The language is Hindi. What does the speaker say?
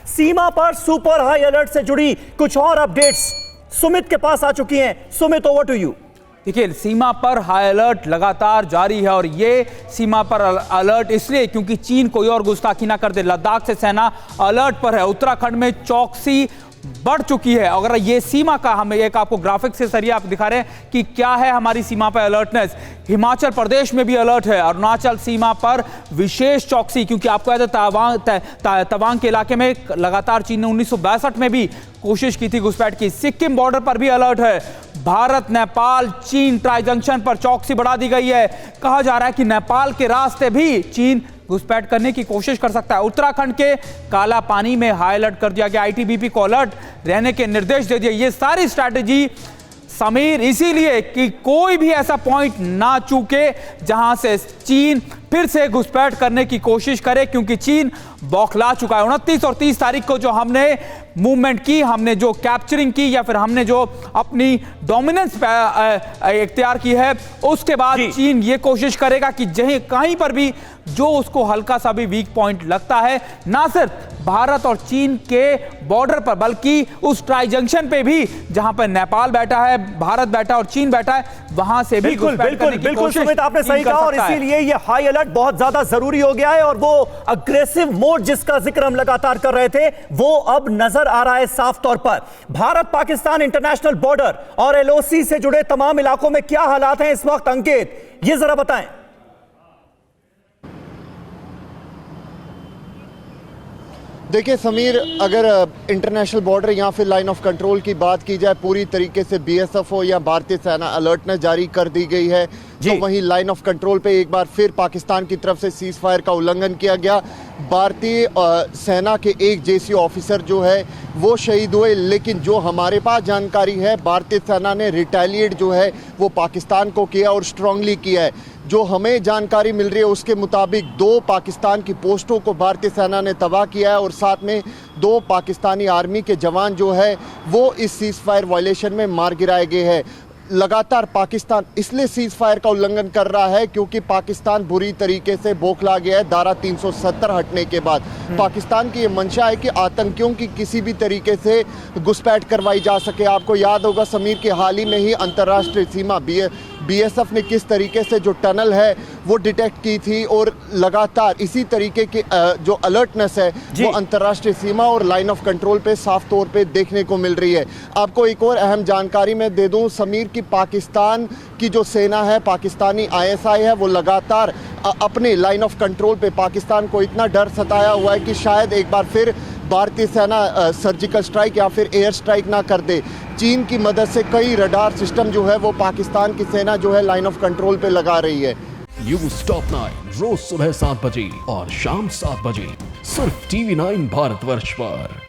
सीमा पर सुपर हाई अलर्ट से जुड़ी कुछ और अपडेट्स सुमित के पास आ चुकी हैं। Sumit, over to you. देखिए, सीमा पर हाई अलर्ट लगातार जारी है और ये सीमा पर अलर्ट इसलिए क्योंकि चीन कोई और गुस्ताखी ना कर दे। लद्दाख से सेना अलर्ट पर है। उत्तराखंड में चौकसी बढ़ चुकी है। अगर ये सीमा का हम एक आपको ग्राफिक से सरिया आप दिखा रहे हैं कि क्या है हमारी सीमा पर अलर्टनेस। हिमाचल प्रदेश में भी अलर्ट है। अरुणाचल सीमा पर विशेष चौकसी, क्योंकि आपको याद है तवांग के इलाके में लगातार चीन ने 1962 में भी कोशिश की थी घुसपैठ की। सिक्किम बॉर्डर पर भी अलर्ट है। भारत नेपाल चीन ट्राई जंक्शन पर चौकसी बढ़ा दी गई है। कहा जा रहा है कि नेपाल के रास्ते भी चीन घुसपैठ करने की कोशिश कर सकता है। उत्तराखंड के काला पानी में हाई अलर्ट कर दिया गया। आईटीबीपी को अलर्ट रहने के निर्देश दे दिए। ये सारी स्ट्रैटेजी समीर इसीलिए कि कोई भी ऐसा पॉइंट ना चूके जहां से चीन फिर से घुसपैठ करने की कोशिश करे, क्योंकि चीन बौखला चुका है। 29 और 30 तारीख को जो हमने मूवमेंट की, हमने जो कैप्चरिंग की या फिर हमने जो अपनी डोमिनेंस इख्तियार की है, उसके बाद चीन ये कोशिश करेगा कि कहीं पर भी जो उसको हल्का सा भी वीक पॉइंट लगता है, ना सिर्फ भारत और चीन के बॉर्डर पर बल्कि उस ट्राई जंक्शन पे भी जहां पर नेपाल बैठा है, भारत बैठा और चीन बैठा है, वहां से भी घुसपैठ करने की कोशिश सुमित, आपने सही कहा और इसीलिए ये हाई अलर्ट बहुत ज्यादा जरूरी हो गया है। और वो अग्रेसिव मोड जिसका जिक्र हम लगातार कर रहे थे, वो अब नजर आ रहा है साफ तौर पर। भारत पाकिस्तान इंटरनेशनल बॉर्डर और एलओसी से जुड़े तमाम इलाकों में क्या हालात हैं इस वक्त, अंकित ये जरा बताएं। देखिए समीर, अगर इंटरनेशनल बॉर्डर या फिर लाइन ऑफ कंट्रोल की बात की जाए, पूरी तरीके से बीएसएफ हो या भारतीय सेना अलर्टनेस जारी कर दी गई है। तो वहीं लाइन ऑफ कंट्रोल पे एक बार फिर पाकिस्तान की तरफ से सीज फायर का उल्लंघन किया गया। भारतीय सेना के एक जेसी ऑफिसर जो है वो शहीद हुए, लेकिन जो हमारे पास जानकारी है, भारतीय सेना ने रिटेलिएट जो है वो पाकिस्तान को किया और स्ट्रांगली किया है। जो हमें जानकारी मिल रही है उसके मुताबिक 2 पाकिस्तान की पोस्टों को भारतीय सेना ने तबाह किया है और साथ में 2 पाकिस्तानी आर्मी के जवान जो है वो इस सीज फायर वायलेशन में मार गिराए गए हैं। लगातार पाकिस्तान इसलिए सीज फायर का उल्लंघन कर रहा है क्योंकि पाकिस्तान बुरी तरीके से बौखला गया है धारा 370 हटने के बाद। पाकिस्तान की ये मंशा है कि आतंकियों की किसी भी तरीके से घुसपैठ करवाई जा सके। आपको याद होगा समीर कि हाल ही में ही अंतर्राष्ट्रीय सीमा बीएसएफ ने किस तरीके से जो टनल है वो डिटेक्ट की थी और लगातार इसी तरीके की जो अलर्टनेस है वो अंतर्राष्ट्रीय सीमा और लाइन ऑफ कंट्रोल पे साफ तौर पे देखने को मिल रही है। आपको एक और अहम जानकारी मैं दे दूं समीर कि पाकिस्तान की जो सेना है, पाकिस्तानी आईएसआई है, वो लगातार अपने लाइन ऑफ कंट्रोल पे पाकिस्तान को इतना डर सताया हुआ है कि शायद एक बार फिर भारतीय सेना सर्जिकल स्ट्राइक या फिर एयर स्ट्राइक ना कर दे। चीन की मदद से कई रडार सिस्टम जो है वो पाकिस्तान की सेना जो है लाइन ऑफ कंट्रोल पे लगा रही है। न्यूज़ टॉप 9 रोज सुबह 7 बजे और शाम 7 बजे सिर्फ TV9 भारतवर्ष पर।